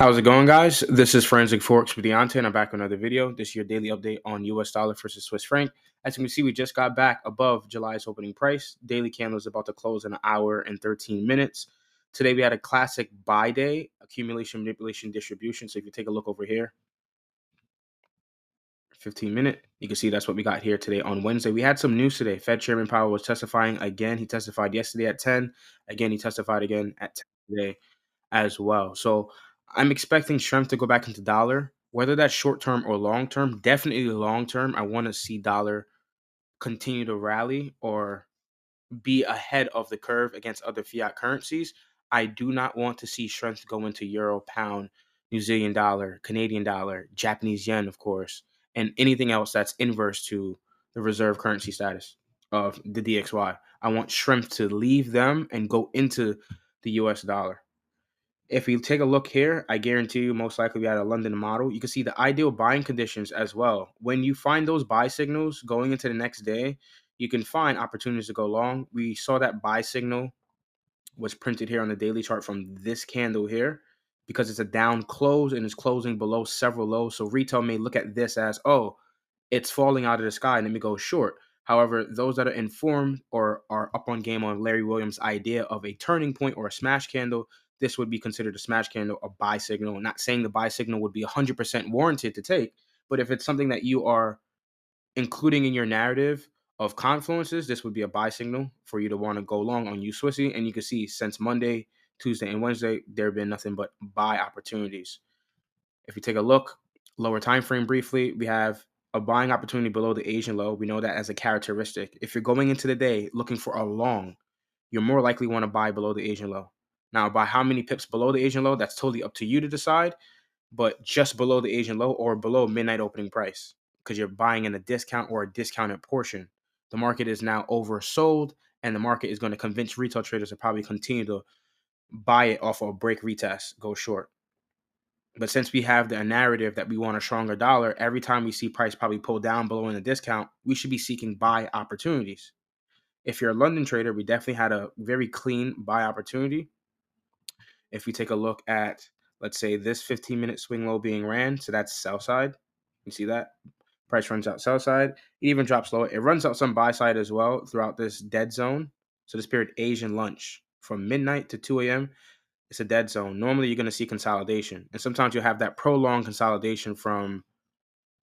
How's it going, guys? This is Forensic Forex with Deontay, and I'm back with another video. This is your daily update on US dollar versus Swiss franc. As you can see, we just got back above July's opening price. Daily candle is about to close in an hour and 13 minutes. Today, we had a classic buy day, accumulation, manipulation, distribution. So if you take a look over here, 15-minute, you can see that's what we got here today on Wednesday. We had some news today. Fed Chairman Powell was testifying again. He testified yesterday at 10. Again, he testified again at 10 today as well. So I'm expecting strength to go back into dollar, whether that's short term or long term. Definitely long term, I want to see dollar continue to rally or be ahead of the curve against other fiat currencies. I do not want to see strength go into euro, pound, New Zealand dollar, Canadian dollar, Japanese yen, of course, and anything else that's inverse to the reserve currency status of the DXY. I want strength to leave them and go into the US dollar. If you take a look here, I guarantee you most likely we had a London model. You can see the ideal buying conditions as well. When you find those buy signals going into the next day, you can find opportunities to go long. We saw that buy signal was printed here on the daily chart from this candle here because it's a down close and it's closing below several lows. So retail may look at this as, oh, it's falling out of the sky and let me go short. However, those that are informed or are up on game on Larry Williams' idea of a turning point or a smash candle, this would be considered a smash candle, a buy signal. Not saying the buy signal would be 100% warranted to take, but if it's something that you are including in your narrative of confluences, this would be a buy signal for you to want to go long on USWSI. And you can see since Monday, Tuesday, and Wednesday, there have been nothing but buy opportunities. If you take a look, lower time frame briefly, we have a buying opportunity below the Asian low. We know that as a characteristic. If you're going into the day looking for a long, you're more likely want to buy below the Asian low. Now, by how many pips below the Asian low, that's totally up to you to decide, but just below the Asian low or below midnight opening price because you're buying in a discount or a discounted portion. The market is now oversold, and the market is going to convince retail traders to probably continue to buy it off of a break retest, go short. But since we have the narrative that we want a stronger dollar, every time we see price probably pull down below in the discount, we should be seeking buy opportunities. If you're a London trader, we definitely had a very clean buy opportunity. If we take a look at, let's say, this 15-minute swing low being ran, so that's sell side. You see that? Price runs out sell side. It even drops lower. It runs out some buy side as well throughout this dead zone. So this period, Asian lunch, from midnight to 2 a.m., it's a dead zone. Normally, you're going to see consolidation. And sometimes you'll have that prolonged consolidation from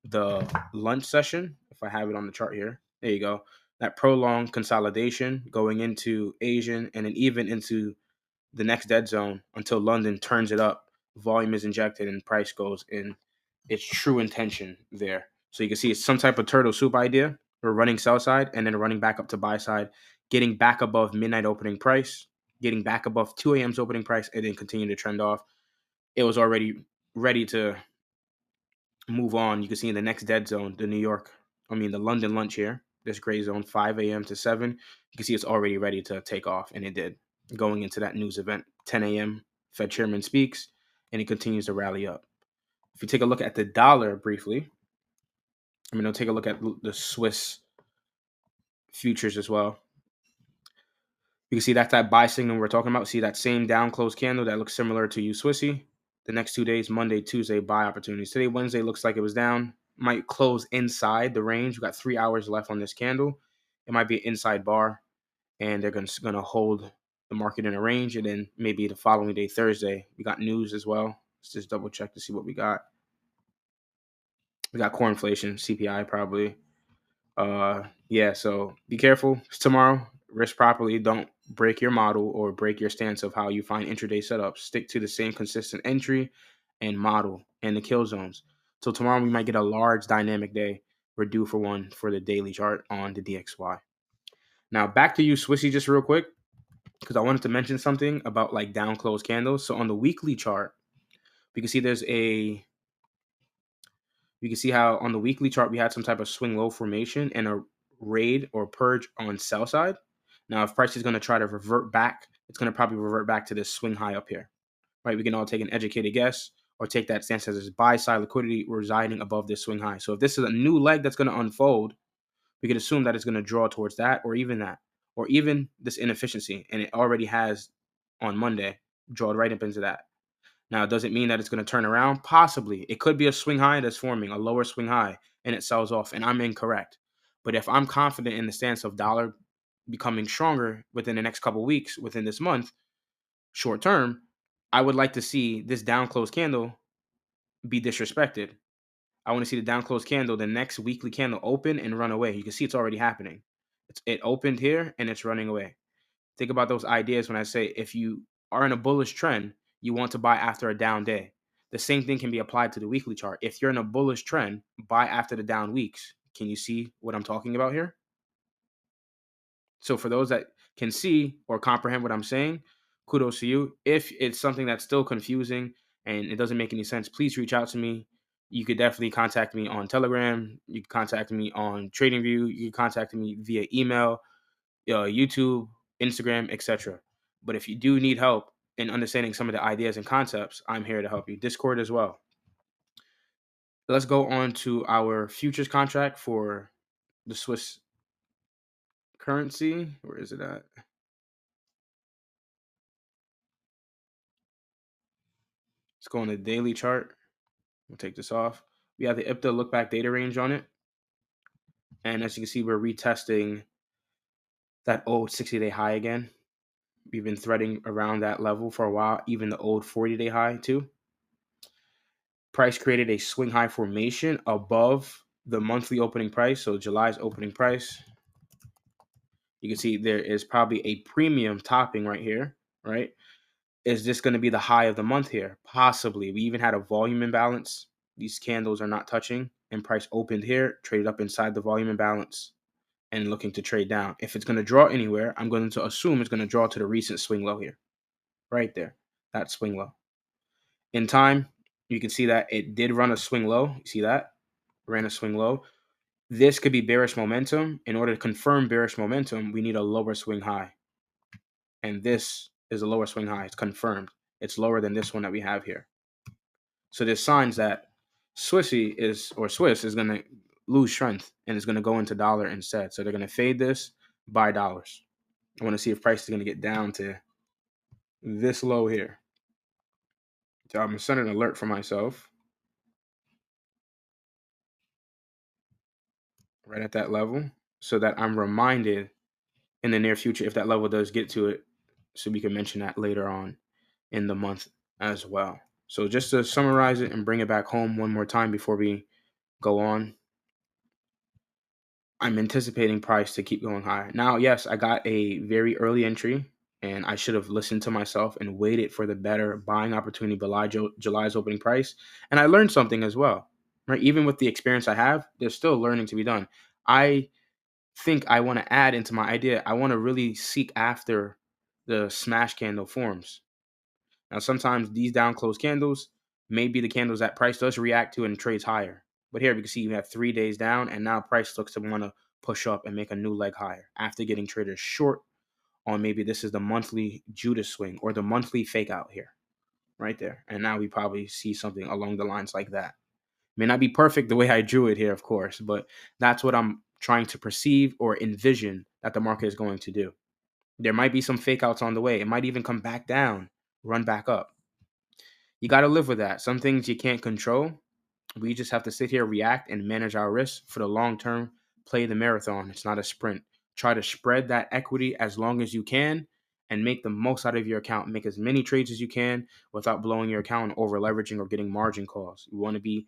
the lunch session. If I have it on the chart here, there you go. That prolonged consolidation going into Asian and then even into the next dead zone until London turns it up. Volume is injected and price goes in its true intention there. So you can see it's some type of turtle soup idea. We're running sell side and then running back up to buy side, getting back above midnight opening price, getting back above 2 a.m.'s opening price, and then continue to trend off. It was already ready to move on. You can see in the next dead zone, the London lunch here, this gray zone, 5 a.m. to 7. You can see it's already ready to take off, and it did. Going into that news event, 10 a.m., Fed chairman speaks, and it continues to rally up. If you take a look at the dollar briefly, I'll take a look at the Swiss futures as well. You can see that's that buy signal we're talking about. See that same down close candle that looks similar to USWSI. The next 2 days, Monday, Tuesday, buy opportunities. Today, Wednesday, looks like it was down. Might close inside the range. We got 3 hours left on this candle. It might be an inside bar, and they're gonna hold the market in a range. And then maybe the following day, Thursday, we got news as well. Let's just double check to see what we got. We got core inflation, CPI probably. Yeah, so be careful. It's tomorrow. Risk properly. Don't break your model or break your stance of how you find intraday setups. Stick to the same consistent entry and model and the kill zones. So tomorrow we might get a large dynamic day. We're due for one for the daily chart on the DXY. Now back to you, Swissy, just real quick, because I wanted to mention something about like down close candles. So on the weekly chart, we can see you can see how on the weekly chart we had some type of swing low formation and a raid or purge on sell side. Now, if price is going to try to revert back, it's going to probably revert back to this swing high up here, right? We can all take an educated guess or take that stance as this buy side liquidity residing above this swing high. So if this is a new leg that's going to unfold, we could assume that it's going to draw towards that, or even this inefficiency. And it already has on Monday drawn right up into that. Now, does it mean that it's going to turn around? Possibly. It could be a swing high that's forming, a lower swing high, and it sells off, and I'm incorrect. But if I'm confident in the stance of dollar becoming stronger within the next couple weeks, within this month, short term, I would like to see this down close candle be disrespected. I want to see the down close candle, the next weekly candle open and run away. You can see it's already happening. It opened here and it's running away. Think about those ideas when I say if you are in a bullish trend, you want to buy after a down day. The same thing can be applied to the weekly chart. If you're in a bullish trend, buy after the down weeks. Can you see what I'm talking about here? So for those that can see or comprehend what I'm saying, kudos to you. If it's something that's still confusing and it doesn't make any sense, please reach out to me. You could definitely contact me on Telegram. You can contact me on TradingView. You can contact me via email, YouTube, Instagram, etc. But if you do need help in understanding some of the ideas and concepts, I'm here to help you. Discord as well. Let's go on to our futures contract for the Swiss currency. Where is it at? Let's go on the daily chart. We'll take this off. We have the IPTA look back data range on it. And as you can see, we're retesting that old 60-day high again. We've been threading around that level for a while, even the old 40-day high too. Price created a swing high formation above the monthly opening price. So July's opening price. You can see there is probably a premium topping right here, right? Is this going to be the high of the month here? Possibly. We even had a volume imbalance. These candles are not touching, and price opened here, traded up inside the volume imbalance, and looking to trade down. If it's going to draw anywhere, I'm going to assume it's going to draw to the recent swing low here, right there, that swing low. In time, you can see that it did run a swing low. You see that? Ran a swing low. This could be bearish momentum. In order to confirm bearish momentum, we need a lower swing high. And this is a lower swing high. It's confirmed. It's lower than this one that we have here. So there's signs that Swiss is going to lose strength and is going to go into dollar instead. So they're going to fade this, buy dollars. I want to see if price is going to get down to this low here. So I'm going to send an alert for myself right at that level so that I'm reminded in the near future if that level does get to it, so we can mention that later on in the month as well. So just to summarize it and bring it back home one more time before we go on, I'm anticipating price to keep going higher. Now, yes, I got a very early entry, and I should have listened to myself and waited for the better buying opportunity below July's opening price. And I learned something as well, right? Even with the experience I have, there's still learning to be done. I think I want to add into my idea, I want to really seek after the smash candle forms. Now, sometimes these down close candles may be the candles that price does react to and trades higher. But here we can see you have 3 days down, and now price looks to want to push up and make a new leg higher after getting traders short on maybe this is the monthly Judas swing or the monthly fake out here, right there. And now we probably see something along the lines like that. May not be perfect the way I drew it here, of course, but that's what I'm trying to perceive or envision that the market is going to do. There might be some fake outs on the way. It might even come back down, run back up. You got to live with that. Some things you can't control. We just have to sit here, react, and manage our risks for the long term. Play the marathon. It's not a sprint. Try to spread that equity as long as you can and make the most out of your account. Make as many trades as you can without blowing your account, over leveraging, or getting margin calls. You want to be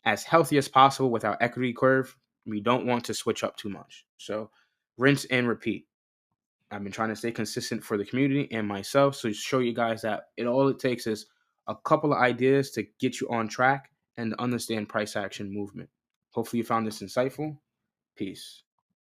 as healthy as possible with our equity curve. We don't want to switch up too much. So rinse and repeat. I've been trying to stay consistent for the community and myself. So show you guys that all it takes is a couple of ideas to get you on track and understand price action movement. Hopefully you found this insightful. Peace.